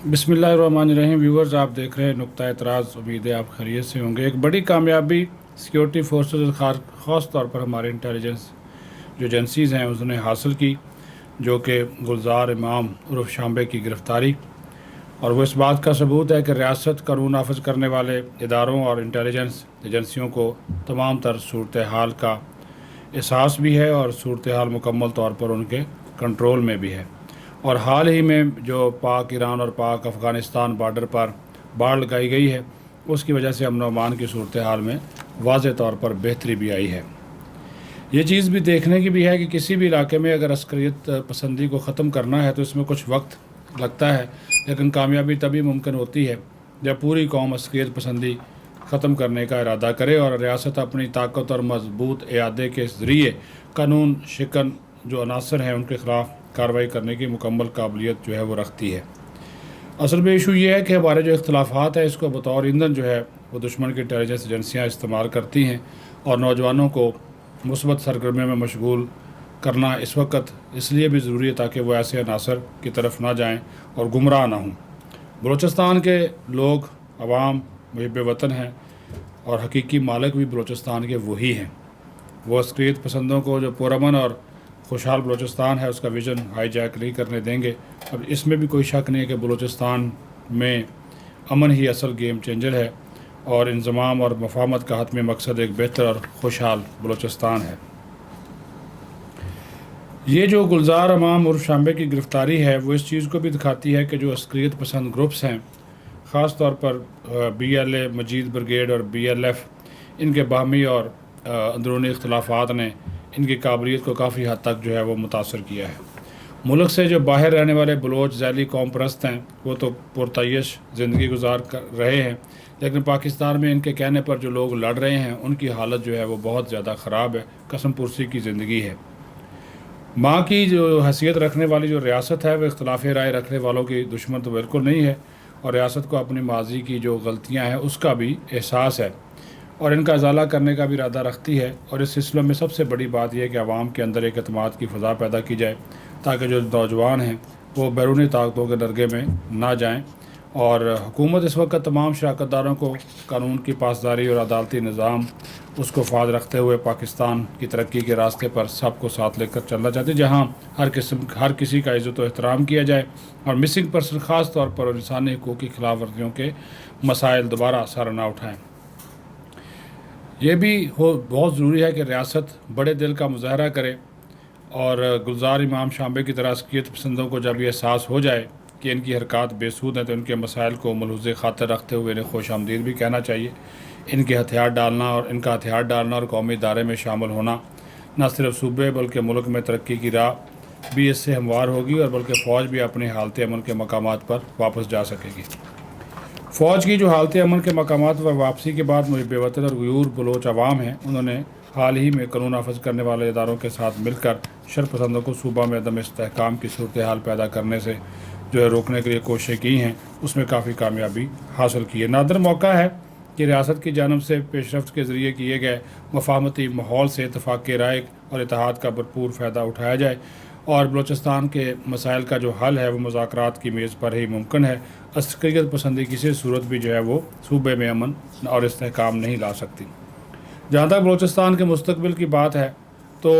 बिस्मिल्लाहिर्रहमानिर्रहीम। व्यूवर्स, आप देख रहे हैं नुक्ता एतराज़। उम्मीद है आप खैरियत से होंगे। एक बड़ी कामयाबी सिक्योरिटी फोर्सेस ख़ास तौर पर हमारे इंटेलिजेंस जो एजेंसीज़ हैं उसने हासिल की, जो कि गुलजार इमाम उर्फ शांबे की गिरफ़्तारी। और वो इस बात का सबूत है कि रियासत कानून नाफिज करने वाले इदारों और इंटेलिजेंस एजेंसियों को तमाम तर सूरत हाल का एहसास भी है और सूरत हाल मुकम्मल तौर पर उनके कंट्रोल में भी है। और हाल ही में जो पाक ईरान और पाक अफ़गानिस्तान बॉर्डर पर बाड़ लगाई गई है, उसकी वजह से अमन व अमान की सूरत हाल में वाज़ेह तौर पर बेहतरी भी आई है। ये चीज़ भी देखने की भी है कि किसी भी इलाके में अगर अस्करियत पसंदी को ख़त्म करना है तो इसमें कुछ वक्त लगता है, लेकिन कामयाबी तभी मुमकिन होती है जब पूरी कौम अस्करियत पसंदी ख़त्म करने का इरादा करे और रियासत अपनी ताकत और मजबूत इयादे के ज़रिए कानून शिकन जो अनासर हैं उनके ख़िलाफ़ कार्रवाई करने की मुकम्मल काबिलियत जो है वो रखती है। असल में इशू ये है कि हमारे जो इख्तलाफात है इसको बतौर ईंधन जो है वो दुश्मन की इंटेलिजेंस एजेंसियाँ इस्तेमाल करती हैं और नौजवानों को मुस्बत सरगर्मियों में मशगूल करना इस वक्त इसलिए भी ज़रूरी है ताकि वो ऐसे अनासर की तरफ ना जाएँ और गुमराह ना हों। बलूचिस्तान के लोग अवाम मुहिब वतन हैं और हकीकी मालिक भी बलूचिस्तान के वही हैं। वो अस्करियत पसंदों को जो पुरअमन और खुशहाल बलूचिस्तान है उसका विज़न हाईजैक नहीं करने देंगे। अब इसमें भी कोई शक नहीं है कि बलूचिस्तान में अमन ही असल गेम चेंजर है और इंज़माम और मफाहमत का हतमी मकसद एक बेहतर और खुशहाल बलूचिस्तान है। ये जो गुलजार इमाम उर्फ शांबे की गिरफ़्तारी है वो इस चीज़ को भी दिखाती है कि जो अस्करियत पसंद ग्रुप्स हैं, ख़ास तौर पर BLA मजीद ब्रिगेड और BLF, इनके बाहमी और अंदरूनी इख्तलाफात ने इनकी काबिलियत को काफ़ी हद तक जो है वो मुतासर किया है। मुल्क से जो बाहर रहने वाले बलोच झैली कौम परस्त हैं वो तो पुरतयश ज़िंदगी गुजार कर रहे हैं, लेकिन पाकिस्तान में इनके कहने पर जो लोग लड़ रहे हैं उनकी हालत जो है वो बहुत ज़्यादा ख़राब है। कसम पुरसी की ज़िंदगी है। माँ की जो हैसियत रखने वाली जो रियासत है वो इख्तलाफ राय रखने वालों की दुश्मन तो बिल्कुल नहीं है और रियासत को अपनी माजी की जो गलतियाँ हैं उसका भी एहसास है और इनका इजाला करने का भी इरादा रखती है। और इस सिलसिले में सबसे बड़ी बात यह है कि आवाम के अंदर एक एतमाद की फ़ज़ा पैदा की जाए ताकि जो नौजवान हैं वो बैरूनी ताकतों के दरगे में ना जाएं। और हुकूमत इस वक्त तमाम शराकतदारों को कानून की पासदारी और अदालती निज़ाम उसको फाद रखते हुए पाकिस्तान की तरक्की के रास्ते पर सबको साथ लेकर चलना चाहती है, जहाँ हर किसी का इज़्ज़त व एहतराम किया जाए और मिसिंग पर्सन ख़ास तौर पर इंसानी हुकूक़ की खिलाफ वर्जियों के मसाइल दोबारा सर ना उठाएँ। ये भी बहुत ज़रूरी है कि रियासत बड़े दिल का मुजाहरा करे और गुलजार इमाम शांबे की तरह अस्करियत पसंदों को जब ये एहसास हो जाए कि इनकी हरकत बेसूद हैं तो इनके मसाइल को मलहूज़ खातिर रखते हुए इन्हें खुश आमदीद भी कहना चाहिए। इनका हथियार डालना और कौमी इदारे में शामिल होना न सिर्फ सूबे बल्कि मुल्क में तरक्की की राह भी इससे हमवार होगी और बल्कि फ़ौज भी अपनी हालत अमन के मकामात पर वापस जा सकेगी। फ़ौज की जो हालत अमन के मकामात पर वापसी के बाद मुहिब वतन और गयूर बलोच अवाम हैं उन्होंने हाल ही में कानून नाफिज करने वाले इदारों के साथ मिलकर शरपसंदों को सूबा में अदम इस्तेहकाम की सूरत हाल पैदा करने से जो है रोकने के लिए कोशिशें की हैं, उसमें काफ़ी कामयाबी हासिल की है। नादर मौका है कि रियासत की जानब से पेशरफ्त के ज़रिए किए गए मफाहमती माहौल से इतफ़ाक़ राय और इत्तेहाद का भरपूर फ़ायदा उठाया जाए और बलूचिस्तान के मसाइल का जो हल है वो मुज़ाकरात की मेज़ पर ही मुमकिन है। अस्करियत पसंदी किसी सूरत भी जो है वो सूबे में अमन और इस्तेहकाम नहीं ला सकती। जहाँ तक बलूचिस्तान के मुस्तकबिल की बात है तो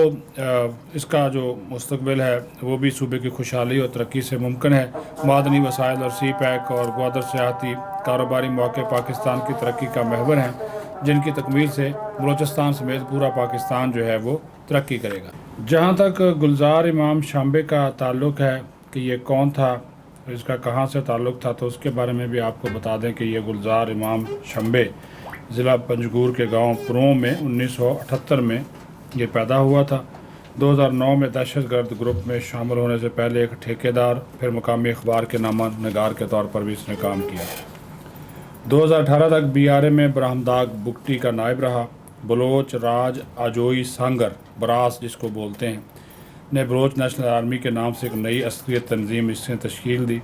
इसका जो मुस्तकबिल है वो भी सूबे की खुशहाली और तरक्की से मुमकिन है। मादनी वसाइल और CPEC और ग्वादर सियाहती कारोबारी मौके पाकिस्तान की तरक्की का महवर हैं, जिनकी तकमील से बलूचिस्तान समेत पूरा पाकिस्तान जो है वो तरक्की करेगा। जहाँ तक गुलजार इमाम शांबे का ताल्लुक़ है कि ये कौन था, इसका कहाँ से ताल्लुक़ था, तो उसके बारे में भी आपको बता दें कि ये गुलजार इमाम शांबे ज़िला पंजगूर के गांव पुरों में 1978 में ये पैदा हुआ था। 2009 में दहशतगर्द ग्रुप में शामिल होने से पहले एक ठेकेदार फिर मुकामी अखबार के नामा नगार के तौर पर भी इसने काम किया। 2018 तक BRA में बरहमदाग बुगटी का नायब रहा। बलोच राज आजोई सांगर बरास जिसको बोलते हैं ने बलोच नेशनल आर्मी के नाम से एक नई अस्करियत तंजीम इसने तश्कील दी।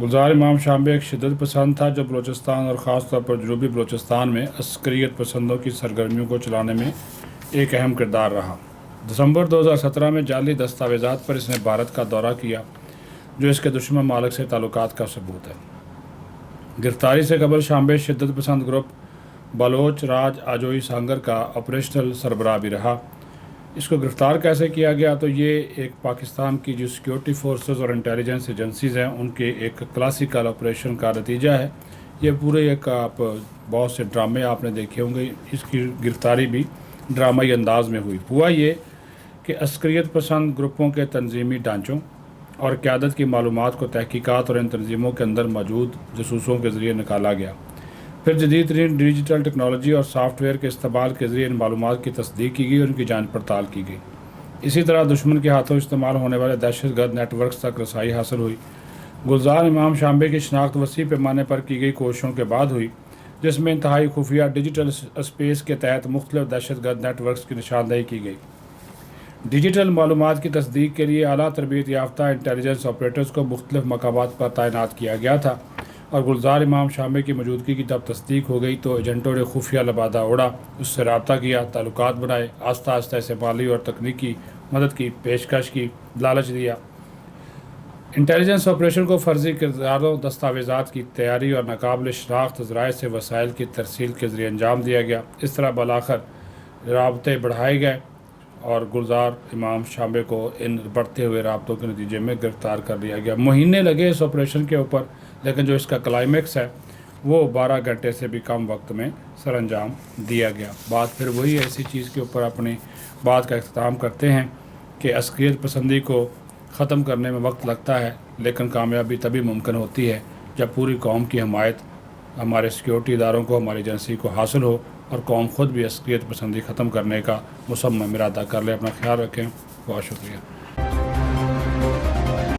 गुलजार इमाम शांबे एक शिद्दत पसंद था जो बलूचिस्तान और ख़ास तौर पर जनूबी बलूचिस्तान में अस्करियत पसंदों की सरगर्मियों को चलाने में एक अहम किरदार रहा। दिसंबर 2017 में जाली दस्तावेज़ात पर इसने भारत का दौरा किया जो इसके दुश्मन मालिक से ताल्लुकात का सबूत है। गिरफ्तारी से कबल शाम्बे शिद्दत पसंद ग्रुप बलोच राज आजोई सांगर का ऑपरेशनल सरबराह भी रहा। इसको गिरफ़्तार कैसे किया गया, तो ये एक पाकिस्तान की जो सिक्योरिटी फोर्सेस और इंटेलिजेंस एजेंसीज़ हैं उनके एक क्लासिकल ऑपरेशन का नतीजा है। ये पूरे एक आप बहुत से ड्रामे आपने देखे होंगे, इसकी गिरफ़्तारी भी ड्रामाई अंदाज में हुआ ये कि अस्करियत पसंद ग्रुपों के तंजीमी ढांचों और क़यादत की मालूमात को तहकीकात और इन तंजीमों के अंदर मौजूद जसूसों के ज़रिए निकाला गया। फिर जदीद तरीन डिजिटल टेक्नोलॉजी और सॉफ्टवेयर के इस्तेमाल के ज़रिए इन मालूमात की तस्दीक की गई और उनकी जांच पड़ताल की गई। इसी तरह दुश्मन के हाथों इस्तेमाल होने वाले दहशतगर्द नेटवर्क्स तक रसाई हासिल हुई। गुलजार इमाम शाम्बे की शनाख्त वसी पैमाने पर की गई कोशिशों के बाद हुई, जिसमें इंतहाई खुफिया डिजिटल स्पेस के तहत मुख्तलिफ दहशतगर्द नेटवर्क्स की निशानदेही की गई। डिजिटल मालूमात की तस्दीक के लिए आला तरबियत याफ्ता इंटेलिजेंस ऑपरेटर्स को मुख्तलिफ मकामात पर तैनात किया गया था और गुलजार इमाम शाम्बे की मौजूदगी की जब तस्दीक हो गई तो एजेंटों ने खुफिया लबादा उड़ा, उससे रब्ता किया, ताल्लुकात बनाए, आस्ता आस्ता ऐसे माली और तकनीकी मदद की पेशकश की, लालच दिया। इंटेलिजेंस ऑपरेशन को फ़र्जी किरदारों, दस्तावेज़ात की तैयारी और नाकाबिल शनाख्त ज़राए से वसाइल की तरसील के ज़रिए अंजाम दिया गया। इस तरह बलाखर राबते बढ़ाए गए और गुलजार इमाम शाम्बे को इन बढ़ते हुए राबतों के नतीजे में गिरफ़्तार कर लिया गया। महीने लगे इस ऑपरेशन के ऊपर, लेकिन जो इसका क्लाइमेक्स है वो 12 घंटे से भी कम वक्त में सर अंजाम दिया गया। बात फिर वही ऐसी चीज़ के ऊपर अपनी बात का अख्ताम करते हैं कि अस्करियत पसंदी को ख़त्म करने में वक्त लगता है, लेकिन कामयाबी तभी मुमकिन होती है जब पूरी कौम की हमायत हमारे सिक्योरिटी इदारों को, हमारी एजेंसी को हासिल हो और कौम ख़ुद भी अस्करियत पसंदी ख़त्म करने का मुसम्मम इरादा कर ले। अपना ख्याल रखें। बहुत शुक्रिया।